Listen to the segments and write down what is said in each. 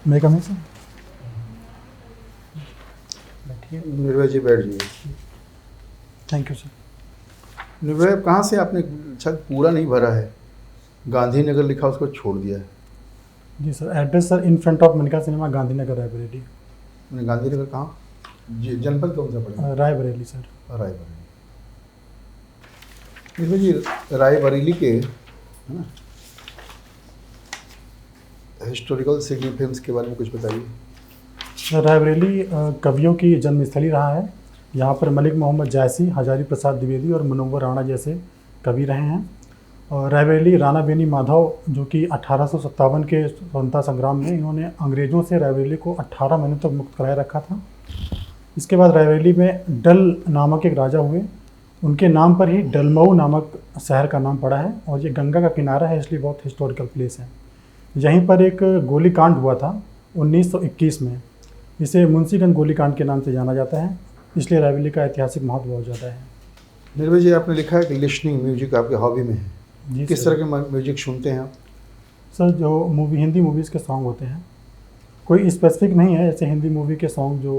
मैं कमी सर बैठिए। निर्भय जी बैठ जाइए। Thank you sir. निर्भय अब कहाँ से आपने शायद पूरा नहीं भरा है, गांधीनगर लिखा उसको छोड़ दिया है। जी sir, address sir in front of Manika cinema, Gandhinagar, Raebareli. मैंने गांधीनगर कहाँ, जनपद कौन सा पड़ेगा? रायबरेली सर। रायबरेली। निर्भय जी रायबरेली के है ना हिस्टोरिकल सिग्निफिकेंस के बारे में कुछ बताइए। सर रायबरेली कवियों की जन्मस्थली रहा है। यहाँ पर मलिक मोहम्मद जायसी, हजारी प्रसाद द्विवेदी और मुनव्वर राणा जैसे कवि रहे हैं। और रायबरेली राणा बेनी माधव जो कि 1857 के स्वतंत्रता संग्राम में इन्होंने अंग्रेज़ों से रायबरेली को 18 महीनों तक मुक्त कराए रखा था। इसके बाद रायबरेली में डल नामक एक राजा हुए, उनके नाम पर ही डलमऊ नामक शहर का नाम पड़ा है। और ये गंगा का किनारा है, इसलिए बहुत हिस्टोरिकल प्लेस है। यहीं पर एक गोलीकांड हुआ था 1921 में, इसे मुंशीगंज गोलीकांड के नाम से जाना जाता है, इसलिए रायबरेली का ऐतिहासिक महत्व बहुत ज़्यादा है। निर्भय जी आपने लिखा है कि लिसनिंग म्यूजिक आपके हॉबी में है, जी किस सर। तरह के म्यूजिक सुनते हैं आप? सर जो हिंदी मूवीज़ के सॉन्ग होते हैं, कोई स्पेसिफिक नहीं है, जैसे हिंदी मूवी के सॉन्ग जो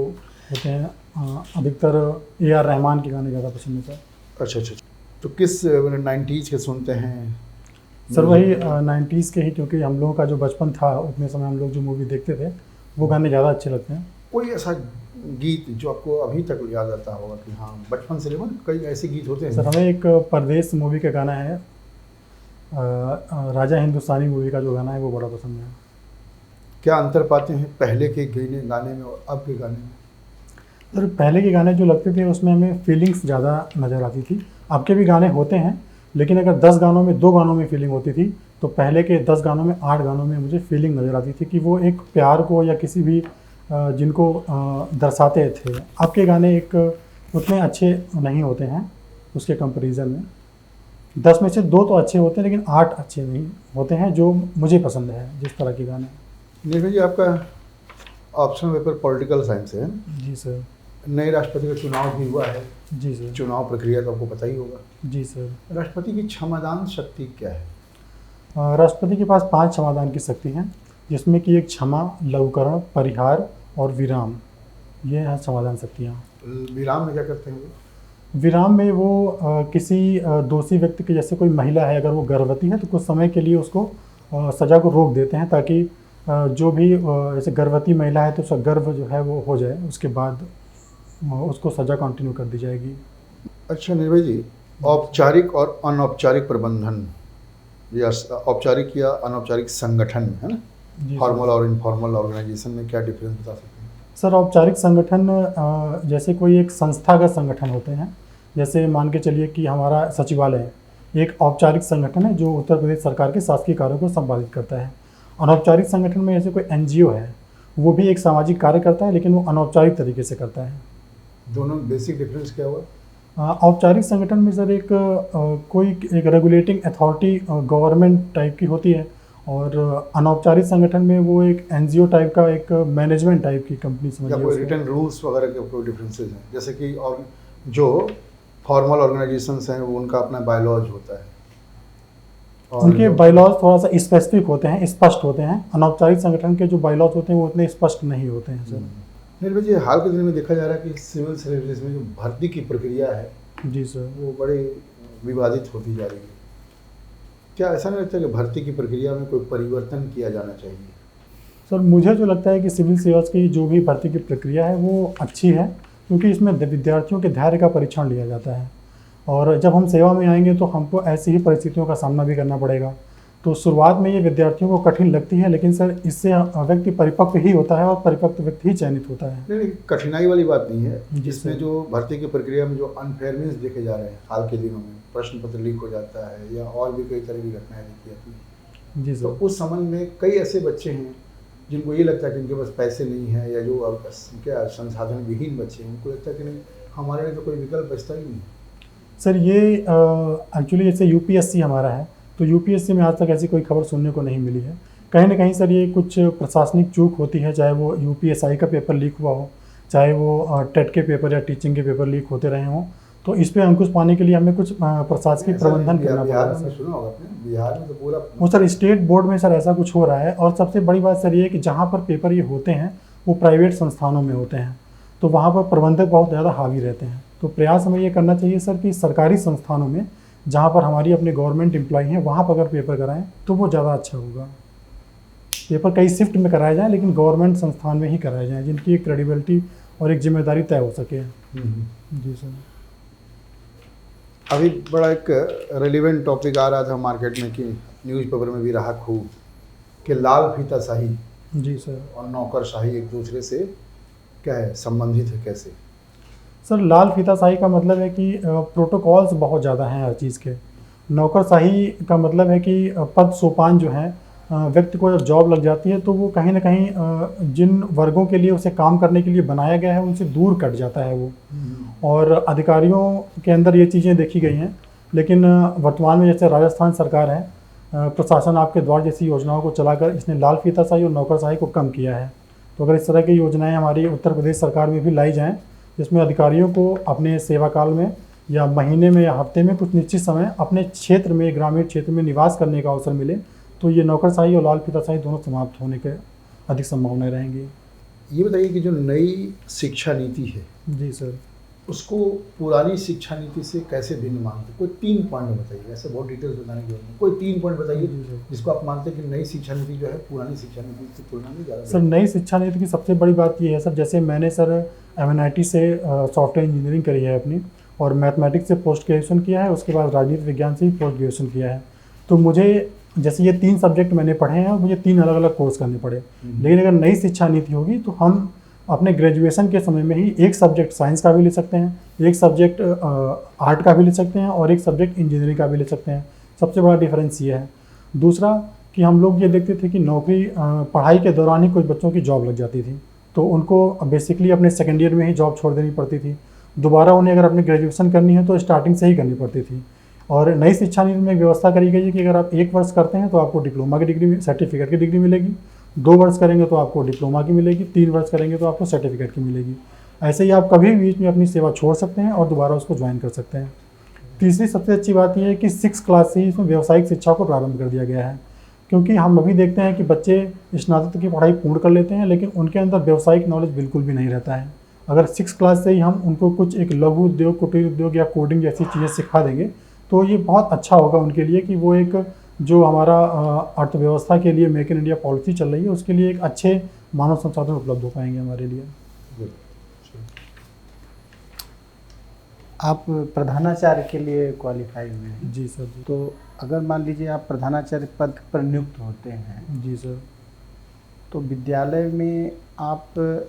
होते हैं अधिकतर AR रहमान के गाने ज़्यादा पसंद है सर। अच्छा, तो किस मतलब 90s के सुनते हैं? सर वही 90s के ही, क्योंकि हम लोगों का जो बचपन था उतने समय हम लोग जो मूवी देखते थे वो गाने ज़्यादा अच्छे लगते हैं। कोई ऐसा गीत जो आपको अभी तक याद आता होगा कि हाँ बचपन से लेकर कई ऐसे गीत होते हैं? सर हमें एक परदेश मूवी का गाना है, राजा हिंदुस्तानी मूवी का जो गाना है वो बड़ा पसंद है। क्या अंतर पाते हैं पहले के गाने में और अब के गाने में? सर पहले के गाने जो लगते थे उसमें हमें फीलिंग्स ज़्यादा नज़र आती थी। अब के भी गाने होते हैं, लेकिन अगर 10 गानों में 2 गानों में फीलिंग होती थी, तो पहले के 10 गानों में 8 गानों में मुझे फीलिंग नज़र आती थी कि वो एक प्यार को या किसी भी जिनको दर्शाते थे। अब के गाने एक उतने अच्छे नहीं होते हैं उसके कंपैरिजन में। 10 में से 2 तो अच्छे होते हैं, लेकिन 8 अच्छे नहीं होते हैं जो मुझे पसंद है जिस तरह के गाने। निर्भय जी आपका ऑप्शनल पेपर पॉलिटिकल साइंस है? जी सर। नए राष्ट्रपति का चुनाव भी हुआ है। जी सर। चुनाव प्रक्रिया तो आपको पता ही होगा। जी सर। राष्ट्रपति की क्षमादान शक्ति क्या है? राष्ट्रपति के पास 5 क्षमादान की शक्ति हैं, जिसमें कि एक क्षमा, लघुकरण, परिहार और विराम, ये है क्षमादान शक्तियाँ। विराम में क्या करते हैं वो? विराम में वो किसी दोषी व्यक्ति के, जैसे कोई महिला है अगर वो गर्भवती है तो कुछ समय के लिए उसको सज़ा को रोक देते हैं, ताकि जो भी जैसे गर्भवती महिला है तो उसका गर्भ जो है वो हो जाए, उसके बाद उसको सज़ा कंटिन्यू कर दी जाएगी। अच्छा निर्भय जी, औपचारिक और अनौपचारिक प्रबंधन या औपचारिक या अनौपचारिक संगठन है ना, फॉर्मल और इनफॉर्मल ऑर्गेनाइजेशन में क्या डिफरेंस बता सकते हैं? सर औपचारिक संगठन जैसे कोई एक संस्थागत संगठन होते हैं, जैसे मान के चलिए कि हमारा सचिवालय है, एक औपचारिक संगठन है जो उत्तर प्रदेश सरकार के शासकीय कार्यों को संपादित करता है। अनौपचारिक संगठन में जैसे कोई NGO है, वो भी एक सामाजिक कार्य करता है, लेकिन वो अनौपचारिक तरीके से करता है। दोनों में बेसिक डिफरेंस क्या हुआ? औपचारिक संगठन में सर एक कोई एक रेगुलेटिंग अथॉरिटी गवर्नमेंट टाइप की होती है, और अनौपचारिक संगठन में वो एक NGO टाइप का एक मैनेजमेंट टाइप की कंपनी समझिए। कोई रिटन रूल्स वगैरह के कोई डिफरेंसेस हैं? जैसे कि और जो फॉर्मल ऑर्गेनाइजेशंस हैं वो उनका अपना बायलॉज होता है, उनके बायलॉज थोड़ा सा स्पेसिफिक होते हैं, स्पष्ट होते हैं। अनौपचारिक संगठन के जो बायलॉज होते हैं वो उतने स्पष्ट नहीं होते हैं सर। निर्भय जी हाल के दिनों में देखा जा रहा है कि सिविल सर्विस में जो भर्ती की प्रक्रिया है जी सर, वो बड़ी विवादित होती जा रही है। क्या ऐसा नहीं लगता कि भर्ती की प्रक्रिया में कोई परिवर्तन किया जाना चाहिए? सर मुझे जो लगता है कि सिविल सेवास की जो भी भर्ती की प्रक्रिया है वो अच्छी है, क्योंकि इसमें विद्यार्थियों के धैर्य का परीक्षण लिया जाता है, और जब हम सेवा में आएंगे तो हमको ऐसी ही परिस्थितियों का सामना भी करना पड़ेगा। तो शुरुआत में ये विद्यार्थियों को कठिन लगती है, लेकिन सर इससे व्यक्ति परिपक्व ही होता है और परिपक्व व्यक्ति ही चयनित होता है। नहीं, कठिनाई वाली बात नहीं है। जिसमें जो भर्ती की प्रक्रिया में जो अनफेयरनेस देखे जा रहे हैं हाल के दिनों में, प्रश्न पत्र लीक हो जाता है या और भी कई तरह की घटनाएं देखी जाती हैं। जी सर। तो उस संबंध में कई ऐसे बच्चे हैं जिनको ये लगता है कि उनके पास पैसे नहीं है, या जो क्या संसाधन विहीन बच्चे हैं, उनको लगता है कि नहीं हमारे लिए तो कोई विकल्प बचता ही नहीं। सर ये एक्चुअली जैसे UPSC हमारा है, तो UPSC में आज तक ऐसी कोई खबर सुनने को नहीं मिली है। कहीं ना कहीं सर ये कुछ प्रशासनिक चूक होती है, चाहे वो UPSI का पेपर लीक हुआ हो, चाहे वो टेट के पेपर या टीचिंग के पेपर लीक होते रहे हों, तो इस पे अंकुश पाने के लिए हमें कुछ प्रशासकीय प्रबंधन करना बिहार पड़ेगा में सर। सुना होगा आपने, बिहार में तो पूरा वो सर स्टेट बोर्ड में सर ऐसा कुछ हो रहा है, और सबसे बड़ी बात सर ये है कि जहाँ पर पेपर ये होते हैं वो प्राइवेट संस्थानों में होते हैं, तो वहाँ पर प्रबंधक बहुत ज़्यादा हावी रहते हैं। तो प्रयास हमें ये करना चाहिए सर कि सरकारी संस्थानों में जहाँ पर हमारी अपने गवर्नमेंट एम्प्लॉय हैं वहाँ पर अगर पेपर कराएं तो वो ज़्यादा अच्छा होगा। पेपर कई शिफ्ट में कराए जाएँ, लेकिन गवर्नमेंट संस्थान में ही कराए जाएँ जिनकी एक क्रेडिबिलिटी और एक जिम्मेदारी तय हो सके। जी सर। अभी बड़ा एक रेलिवेंट टॉपिक आ रहा था मार्केट में कि न्यूज़पेपर में भी रहा खूब कि लाल फीताशाही जी सर। और नौकरशाही एक दूसरे से क्या है, संबंधित है कैसे? सर लाल फीताशाही का मतलब है कि प्रोटोकॉल्स बहुत ज़्यादा हैं हर चीज़ के। नौकरशाही का मतलब है कि पद सोपान जो हैं, व्यक्ति को जब जॉब लग जाती है तो वो कहीं ना कहीं जिन वर्गों के लिए उसे काम करने के लिए बनाया गया है उनसे दूर कट जाता है वो, और अधिकारियों के अंदर ये चीज़ें देखी गई हैं। लेकिन वर्तमान में जैसे राजस्थान सरकार है, प्रशासन आपके द्वार जैसी योजनाओं को चलाकर इसने लाल फीताशाही और नौकरशाही को कम किया है। तो अगर इस तरह की योजनाएं हमारी उत्तर प्रदेश सरकार में भी लाई जाएं, जिसमें अधिकारियों को अपने सेवा काल में या महीने में या हफ्ते में कुछ निश्चित समय अपने क्षेत्र में, ग्रामीण क्षेत्र में निवास करने का अवसर मिले, तो ये नौकरशाही और लाल फीताशाही दोनों समाप्त होने के अधिक संभावनाएं रहेंगी। ये बताइए कि जो नई शिक्षा नीति है जी सर। उसको पुरानी शिक्षा नीति से कैसे भिन्न मानते? कोई 3 पॉइंट बताइए, ऐसे बहुत डिटेल्स बताने की जरूरत नहीं, कोई 3 पॉइंट बताइए जी सर। जिसको आप मानते हैं कि नई शिक्षा नीति जो है पुरानी शिक्षा नीति की तुलना में ज़्यादा सर नई शिक्षा नीति की सबसे बड़ी बात ये है सर, जैसे मैंने सर MNIT से सॉफ्टवेयर इंजीनियरिंग करी है अपनी, और मैथमेटिक्स से पोस्ट ग्रेजुएशन किया है, उसके बाद राजनीति विज्ञान से ही पोस्ट ग्रेजुएशन किया है। तो मुझे जैसे ये 3 सब्जेक्ट मैंने पढ़े हैं और मुझे 3 अलग अलग कोर्स करने पड़े। लेकिन अगर नई शिक्षा नीति होगी तो हम अपने ग्रेजुएशन के समय में ही एक सब्जेक्ट साइंस का भी ले सकते हैं, एक सब्जेक्ट आर्ट का भी ले सकते हैं, और एक सब्जेक्ट इंजीनियरिंग का भी ले सकते हैं। सबसे बड़ा डिफरेंस ये है। दूसरा कि हम लोग ये देखते थे कि नौकरी पढ़ाई के दौरान ही कुछ बच्चों की जॉब लग जाती थी, तो उनको बेसिकली अपने सेकेंड ईयर में ही जॉब छोड़ देनी पड़ती थी। दोबारा उन्हें अगर अपनी ग्रेजुएशन करनी है तो स्टार्टिंग से ही करनी पड़ती थी। और नई शिक्षा नीति में एक व्यवस्था करी गई है कि अगर आप 1 वर्ष करते हैं तो आपको डिप्लोमा की डिग्री, सर्टिफिकेट की डिग्री मिलेगी, 2 वर्ष करेंगे तो आपको डिप्लोमा की मिलेगी, 3 वर्ष करेंगे तो आपको सर्टिफिकेट की मिलेगी। ऐसे ही आप कभी भी बीच में अपनी सेवा छोड़ सकते हैं और दोबारा उसको ज्वाइन कर सकते हैं। तीसरी सबसे अच्छी बात यह है कि 6 क्लास से ही इसमें व्यावसायिक शिक्षा को प्रारंभ कर दिया गया है, क्योंकि हम अभी देखते हैं कि बच्चे स्नातक की पढ़ाई पूर्ण कर लेते हैं लेकिन उनके अंदर व्यावसायिक नॉलेज बिल्कुल भी नहीं रहता है। अगर 6 क्लास से ही हम उनको कुछ एक लघु उद्योग, कुटीर उद्योग या कोडिंग जैसी चीज़ें सिखा देंगे तो ये बहुत अच्छा होगा उनके लिए कि वो एक जो हमारा अर्थव्यवस्था के लिए मेक इन इंडिया पॉलिसी चल रही है उसके लिए एक अच्छे मानव संसाधन उपलब्ध हो पाएंगे हमारे लिए। आप प्रधानाचार्य के लिए क्वालिफाई हुए हैं? जी सर। जी तो अगर मान लीजिए आप प्रधानाचार्य पद पर नियुक्त होते हैं जी सर। तो विद्यालय में आप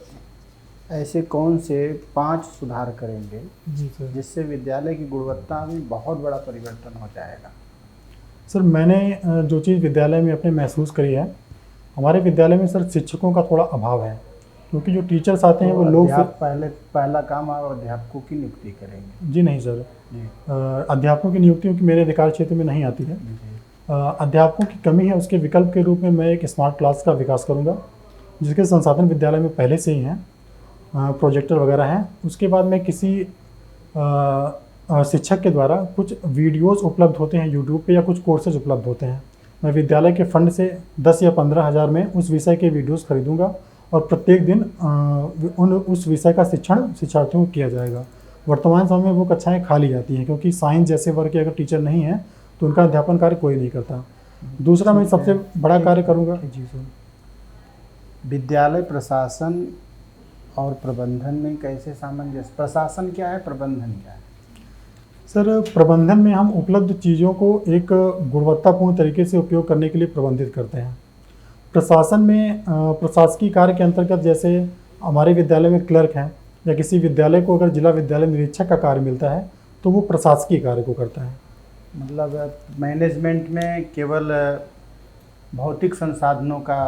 ऐसे कौन से 5 सुधार करेंगे जी सर। जिससे विद्यालय की गुणवत्ता में बहुत बड़ा परिवर्तन हो जाएगा? सर मैंने जो चीज़ विद्यालय में अपने महसूस करी है, हमारे विद्यालय में सर शिक्षकों का थोड़ा अभाव है, क्योंकि जो टीचर्स आते हैं वो लोग पहला काम आप अध्यापकों की नियुक्ति करेंगे? जी नहीं सर, जी अध्यापकों की नियुक्तियों की मेरे अधिकार क्षेत्र में नहीं आती है। जी। अध्यापकों की कमी है, उसके विकल्प के रूप में मैं एक स्मार्ट क्लास का विकास करूंगा जिसके संसाधन विद्यालय में पहले से ही हैं, प्रोजेक्टर वगैरह हैं। उसके बाद मैं किसी शिक्षक के द्वारा कुछ वीडियोस उपलब्ध होते हैं यूट्यूब पे या कुछ कोर्सेज उपलब्ध होते हैं, मैं विद्यालय के फंड से 10 या 15 हज़ार में उस विषय के वीडियोस खरीदूंगा और प्रत्येक दिन उस विषय का शिक्षण शिक्षार्थियों को किया जाएगा। वर्तमान समय में वो कक्षाएं खाली जाती हैं क्योंकि साइंस जैसे वर्ग के अगर टीचर नहीं हैं तो उनका अध्यापन कार्य कोई नहीं करता। दूसरा मैं सबसे बड़ा कार्य करूँगा। जी सर। विद्यालय प्रशासन और प्रबंधन में कैसे सामंजस्य? प्रशासन क्या है, प्रबंधन क्या है? सर प्रबंधन में हम उपलब्ध चीज़ों को एक गुणवत्तापूर्ण तरीके से उपयोग करने के लिए प्रबंधित करते हैं। प्रशासन में प्रशासकीय कार्य के अंतर्गत जैसे हमारे विद्यालय में क्लर्क हैं या किसी विद्यालय को अगर जिला विद्यालय निरीक्षक का कार्य मिलता है तो वो प्रशासकीय कार्य को करता है। मतलब मैनेजमेंट में केवल भौतिक संसाधनों का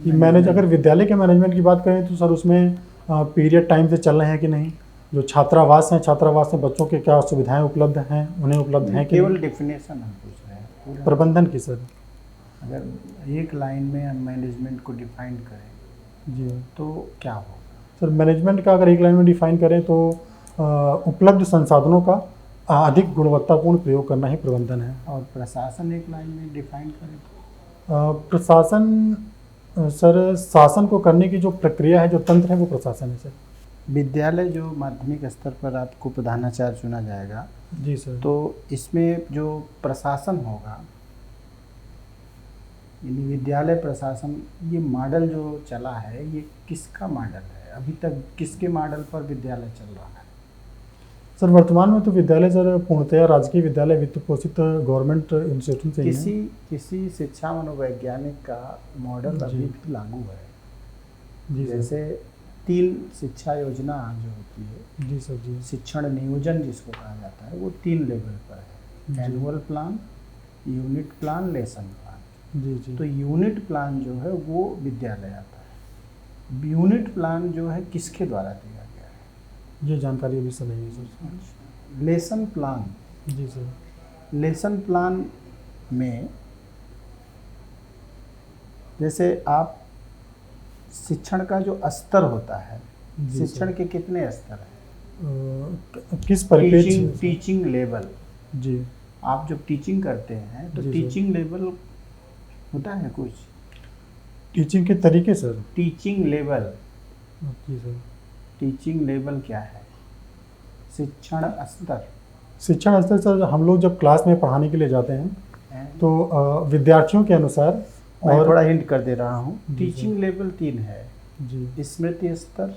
अगर विद्यालय के मैनेजमेंट की बात करें तो सर उसमें पीरियड टाइम से चल रहे हैं कि नहीं, जो छात्रावास हैं छात्रावास में बच्चों के क्या सुविधाएं उपलब्ध हैं, उन्हें उपलब्ध हैं कि केवल डिफिनेशन हम पूछ रहे हैं प्रबंधन की। सर अगर एक लाइन में हम मैनेजमेंट को डिफाइन करें जी तो क्या होगा? सर मैनेजमेंट का अगर एक लाइन में डिफाइन करें तो उपलब्ध संसाधनों का अधिक गुणवत्तापूर्ण प्रयोग करना ही प्रबंधन है। और प्रशासन एक लाइन में डिफाइन करें तो? प्रशासन सर, शासन को करने की जो प्रक्रिया है, जो तंत्र है, वो प्रशासन है सर। विद्यालय जो माध्यमिक स्तर पर आपको प्रधानाचार्य चुना जाएगा, जी सर। तो इसमें जो प्रशासन होगा, यानी विद्यालय प्रशासन, ये मॉडल जो चला है ये किसका मॉडल है? अभी तक किसके मॉडल पर विद्यालय चल रहा है? सर वर्तमान में तो विद्यालय सर पूर्णतया राजकीय विद्यालय वित्त पोषित गवर्नमेंट इंस्टीट्यूशन से ही हैं। किसी शिक्षा मनोवैज्ञानिक का मॉडल जी। अभी भी लागू है? जी सर। जैसे 3 शिक्षा योजना जो होती है, जी सर। जी शिक्षण नियोजन जिसको कहा जाता है, वो 3 लेवल पर जी। है। Annual plan, unit plan, lesson plan. जी। जी तो यूनिट प्लान जो है वो विद्यालय आता है। यूनिट प्लान जो है किसके द्वारा दिया गया है? ये जानकारी अभी सर नहीं है सर। लेसन प्लान, जी सर। लेसन प्लान में जैसे आप शिक्षण का जो स्तर होता है, जी शिक्षण सर। के कितने स्तर हैं? किस परिप्रेक्ष्य टीचिंग में सर? टीचिंग लेवल, जी आप जब टीचिंग करते हैं तो जी सर। टीचिंग लेवल होता है कुछ? टीचिंग के तरीके सर। टीचिंग लेवल, जी सर। टीचिंग लेवल क्या है? शिक्षण स्तर शिक्षण स्तर सर, हम लोग जब क्लास में पढ़ाने के लिए जाते हैं है। तो विद्यार्थियों के अनुसार, मैं और थोड़ा हिंट कर दे रहा हूँ। जी टीचिंग लेवल 3 है: जी स्मृति स्तर,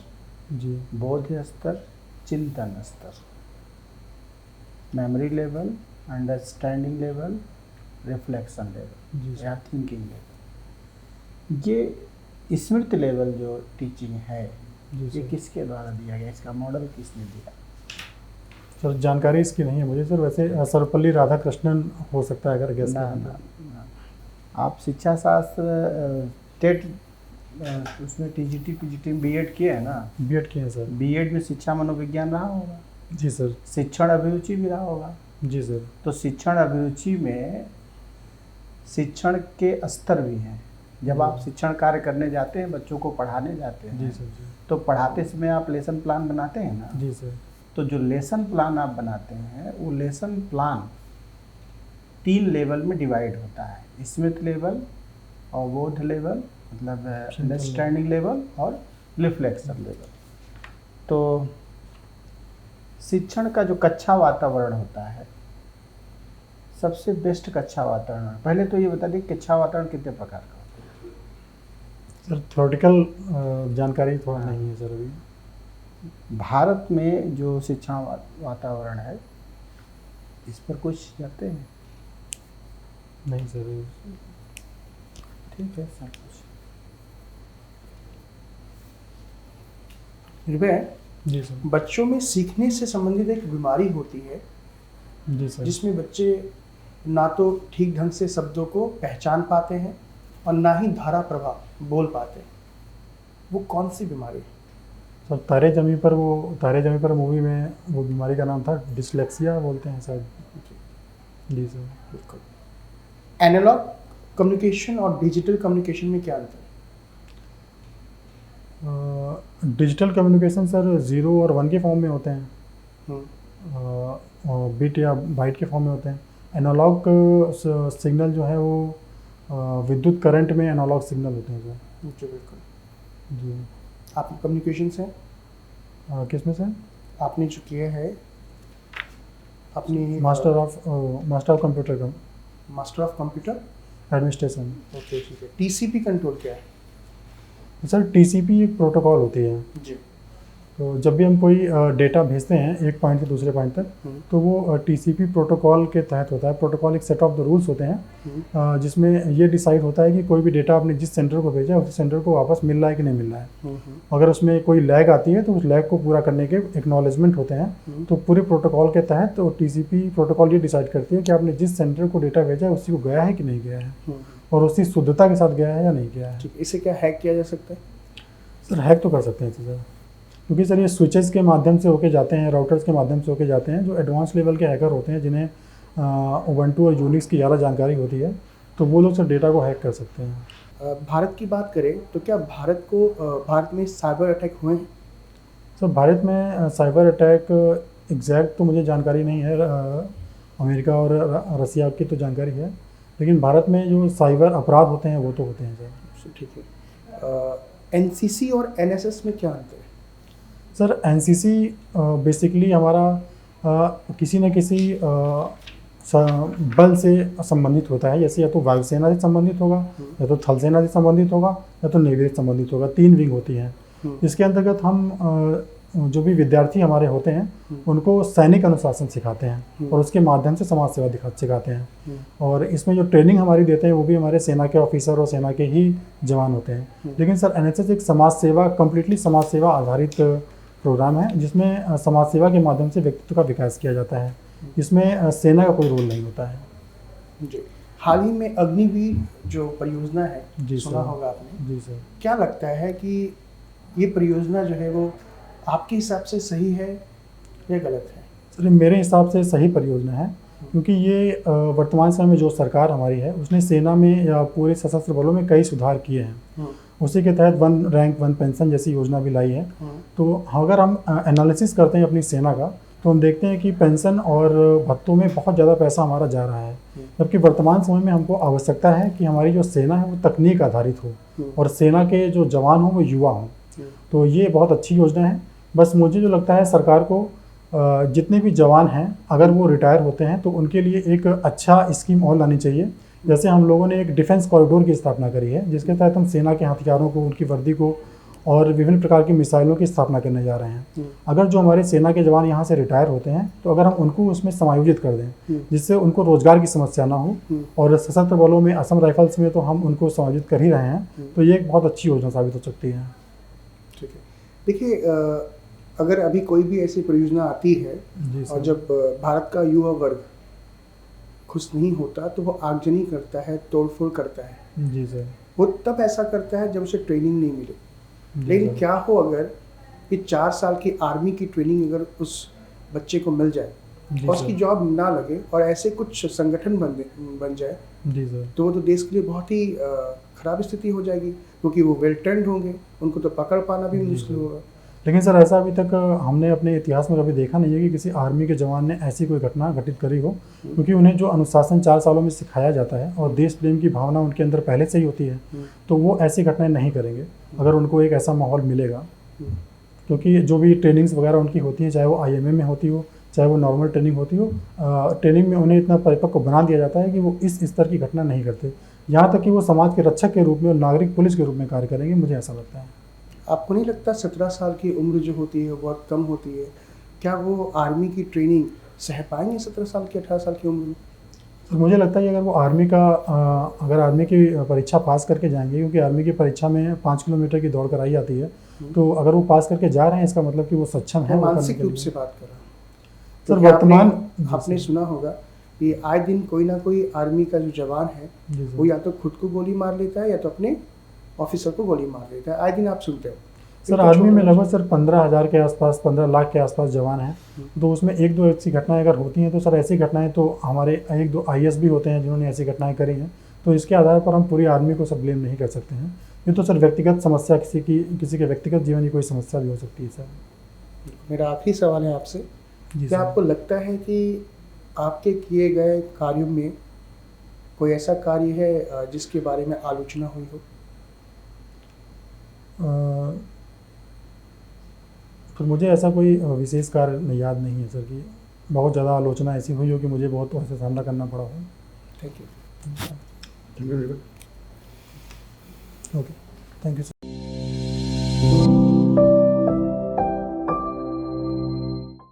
जी बोध स्तर, चिंतन स्तर। Memory level, understanding level, reflection level जी सर। या थिंकिंग लेवल। ये स्मृति लेवल जो टीचिंग है, जी ये सर। किसके द्वारा दिया गया? इसका मॉडल किसने दिया? सर जानकारी इसकी नहीं है मुझे सर। वैसे सर्वपल्ली राधाकृष्णन हो सकता है अगर गैस ना, करें ना, तो। ना। आप शिक्षा शास्त्र टेट उसमें टीजीटी पीजीटी बीएड किए हैं ना? बीएड किए हैं सर। बीएड में शिक्षा मनोविज्ञान रहा होगा, जी सर। शिक्षण अभिरुचि भी रहा होगा। जी सर। तो शिक्षण अभिरुचि में शिक्षण के स्तर भी हैं। जब आप शिक्षण कार्य करने जाते हैं, बच्चों को पढ़ाने जाते जी हैं, सर। जी तो पढ़ाते समय आप लेसन प्लान बनाते हैं ना? जी सर। तो जो लेसन प्लान आप बनाते हैं, वो लेसन प्लान 3 लेवल में डिवाइड होता है: स्मृति लेवल, और बोध लेवल मतलब अंडरस्टैंडिंग लेवल, और रिफ्लेक्शन लेवल। तो शिक्षण का जो कक्षा वातावरण होता है, सबसे बेस्ट कक्षा वातावरण, पहले तो ये बता दें कक्षा वातावरण कितने प्रकार का होता है? सर थ्योरेटिकल जानकारी थोड़ा नहीं है सर अभी। भारत में जो शिक्षा वातावरण है, इस पर कुछ जानते हैं? नहीं सर। ठीक है, सब कुछ। निर्भय, जी सर। बच्चों में सीखने से संबंधित एक बीमारी होती है जी सर। जिसमें बच्चे ना तो ठीक ढंग से शब्दों को पहचान पाते हैं और ना ही धारा प्रवाह बोल पाते हैं। वो कौन सी बीमारी है? सर तारे जमी पर मूवी में वो बीमारी का नाम था डिसलेक्सिया बोलते हैं शायद। जी सर। बिल्कुल। एनालॉग कम्युनिकेशन और डिजिटल कम्युनिकेशन में क्या अंतर है? डिजिटल कम्युनिकेशन सर 0 और 1 के फॉर्म में होते हैं, हम्म, बिट या बाइट के फॉर्म में होते हैं। एनालॉग सिग्नल जो है वो विद्युत करंट में एनालॉग सिग्नल होते हैं सर। जी बिल्कुल। जी। आप कम्युनिकेशन से किस में से? आपने जो किया है अपनी master of computer master of computer administration. Okay, ठीक है। टीसीपी कंट्रोल क्या है? सर टीसीपी एक प्रोटोकॉल होती है। जी। तो जब भी हम कोई डेटा भेजते हैं एक पॉइंट से दूसरे पॉइंट तक, तो वो टीसीपी प्रोटोकॉल के तहत होता है। प्रोटोकॉल एक सेट ऑफ द रूल्स होते हैं जिसमें ये डिसाइड होता है कि कोई भी डेटा आपने जिस सेंटर को भेजा है उस सेंटर को वापस मिल रहा है कि नहीं मिल रहा है। अगर उसमें कोई लैग आती है तो उस लैग को पूरा करने के एक्नॉलेजमेंट होते हैं। तो पूरे प्रोटोकॉल के तहत तो टीसीपी प्रोटोकॉल ये डिसाइड करती है कि आपने जिस सेंटर को डेटा भेजा है उसी को गया है कि नहीं गया है, और उसी शुद्धता के साथ गया है या नहीं गया है। ठीक, इसे क्या हैक किया जा सकता है? सर हैक तो कर सकते हैं इसे सर, क्योंकि सर ये स्विचेस के माध्यम से होके जाते हैं, राउटर्स के माध्यम से होके जाते हैं। जो एडवांस लेवल के हैकर होते हैं जिन्हें उबंटू और यूनिक्स की ज़्यादा जानकारी होती है, तो वो लोग सर डेटा को हैक कर सकते हैं। भारत की बात करें तो क्या भारत में साइबर अटैक हुए हैं? सर भारत में साइबर अटैक एग्जैक्ट तो मुझे जानकारी नहीं है, अमेरिका और रसिया की तो जानकारी है, लेकिन भारत में जो साइबर अपराध होते हैं वो तो होते हैं सर। ठीक है। एनसीसी और एनएसएस में क्या अंतर है? सर एनसीसी बेसिकली हमारा किसी न किसी बल से संबंधित होता है, जैसे या तो वायुसेना से संबंधित होगा, या तो थल सेना से संबंधित होगा, या तो नेवी से संबंधित होगा। 3 विंग होती हैं। इसके अंतर्गत हम जो भी विद्यार्थी हमारे होते हैं उनको सैनिक अनुशासन सिखाते हैं और उसके माध्यम से समाज सेवा सिखाते हैं। और इसमें जो ट्रेनिंग हमारी देते हैं वो भी हमारे सेना के ऑफिसर और सेना के ही जवान होते हैं। लेकिन सर एनएसएस एक समाज सेवा, कम्प्लीटली समाज सेवा आधारित प्रोग्राम है, जिसमें समाज सेवा के माध्यम से व्यक्तित्व का विकास किया जाता है। इसमें सेना का कोई रोल नहीं होता है। जी। हाल ही में अग्निवीर जो परियोजना है, जी सुना सर। होगा आपने। जी सर। क्या लगता है कि ये परियोजना जो है वो आपके हिसाब से सही है या गलत है? सर मेरे हिसाब से सही परियोजना है, क्योंकि ये वर्तमान समय में जो सरकार हमारी है उसने सेना में या पूरे सशस्त्र बलों में कई सुधार किए हैं। उसी के तहत 1 रैंक 1 पेंशन जैसी योजना भी लाई है। तो अगर हम एनालिसिस करते हैं अपनी सेना का, तो हम देखते हैं कि पेंशन और भत्तों में बहुत ज़्यादा पैसा हमारा जा रहा है, जबकि वर्तमान समय में हमको आवश्यकता है कि हमारी जो सेना है वो तकनीक आधारित हो और सेना के जो जवान हों वो युवा हों। तो ये बहुत अच्छी योजना है। बस मुझे जो लगता है सरकार को जितने भी जवान हैं अगर वो रिटायर होते हैं तो उनके लिए एक अच्छा स्कीम और लानी चाहिए। जैसे हम लोगों ने एक डिफेंस कॉरिडोर की स्थापना करी है, जिसके तहत हम सेना के हथियारों को, उनकी वर्दी को और विभिन्न प्रकार की मिसाइलों की स्थापना करने जा रहे हैं। अगर जो हमारे सेना के जवान यहाँ से रिटायर होते हैं तो अगर हम उनको उसमें समायोजित कर दें जिससे उनको रोजगार की समस्या ना हो, और सशस्त्र बलों में असम राइफल्स में तो हम उनको समायोजित कर ही रहे हैं, तो ये एक बहुत अच्छी योजना साबित हो सकती है। ठीक है। देखिए, अगर अभी कोई भी ऐसी परियोजना आती है और जब भारत का युवा वर्ग खुश नहीं होता तो वो आगजनी करता है, तोड़फोड़ करता है। जी सर। वो तब ऐसा करता है जब उसे ट्रेनिंग नहीं मिले। लेकिन क्या हो अगर ये 4 साल की आर्मी की ट्रेनिंग अगर उस बच्चे को मिल जाए और उसकी जॉब ना लगे और ऐसे कुछ संगठन बन जाए, जी सर, तो वो तो देश के लिए बहुत ही खराब स्थिति हो जाएगी, क्योंकि वो वेल ट्रेंड होंगे, उनको तो पकड़ पाना भी मुश्किल होगा। लेकिन सर ऐसा अभी तक हमने अपने इतिहास में कभी देखा नहीं है कि किसी आर्मी के जवान ने ऐसी कोई घटना घटित करी हो, क्योंकि उन्हें जो अनुशासन 4 सालों में सिखाया जाता है और देश प्रेम की भावना उनके अंदर पहले से ही होती है, तो वो ऐसी घटनाएं नहीं करेंगे अगर उनको एक ऐसा माहौल मिलेगा। क्योंकि जो भी ट्रेनिंग्स वगैरह उनकी होती है, चाहे वो IMA में होती हो, चाहे वो नॉर्मल ट्रेनिंग होती हो, ट्रेनिंग में उन्हें इतना परिपक्व बना दिया जाता है कि वो इस स्तर की घटना नहीं करते, यहाँ तक कि वो समाज के रक्षक के रूप में और नागरिक पुलिस के रूप में कार्य करेंगे। मुझे ऐसा लगता है। आपको नहीं लगता 17 साल की उम्र जो होती है वो बहुत कम होती है? क्या वो आर्मी की ट्रेनिंग सह पाएंगे 17 साल की, 18 साल की उम्र में? तो मुझे लगता है कि अगर वो अगर आर्मी की परीक्षा पास करके जाएंगे, क्योंकि आर्मी की परीक्षा में 5 किलोमीटर की दौड़ कराई जाती है, तो अगर वो पास करके जा रहे हैं इसका मतलब कि वो सक्षम है। मानसिक रूप से बात कर रहा हूँ सर। क्योंकि वर्तमान आपने सुना होगा कि आए दिन कोई ना कोई आर्मी का जो जवान है वो या तो खुद को गोली मार लेता है या तो अपने ऑफिसर को गोली मार लेता है। आए दिन आप सुनते हो सर आर्मी में लगभग सर 15,000 के आसपास, 15 लाख के आसपास जवान हैं, तो उसमें 1-2 ऐसी घटनाएं अगर होती हैं तो सर ऐसी घटनाएं तो हमारे 1-2 IAS भी होते हैं जिन्होंने ऐसी घटनाएं करी हैं, तो इसके आधार पर हम पूरी आर्मी को सब ब्लेम नहीं कर सकते हैं। ये तो सर व्यक्तिगत समस्या, किसी के व्यक्तिगत जीवन की कोई समस्या भी हो सकती है सर। मेरा आखिरी सवाल है आपसे, जी क्या सर। आपको लगता है कि आपके किए गए कार्यों में कोई ऐसा कार्य है जिसके बारे में आलोचना हुई हो? तो मुझे ऐसा कोई विशेष कार्य याद नहीं है सर कि बहुत ज़्यादा आलोचना ऐसी हुई हो कि मुझे बहुत ऐसा सामना करना पड़ा हो। Thank you. Thank you. Okay, thank you sir.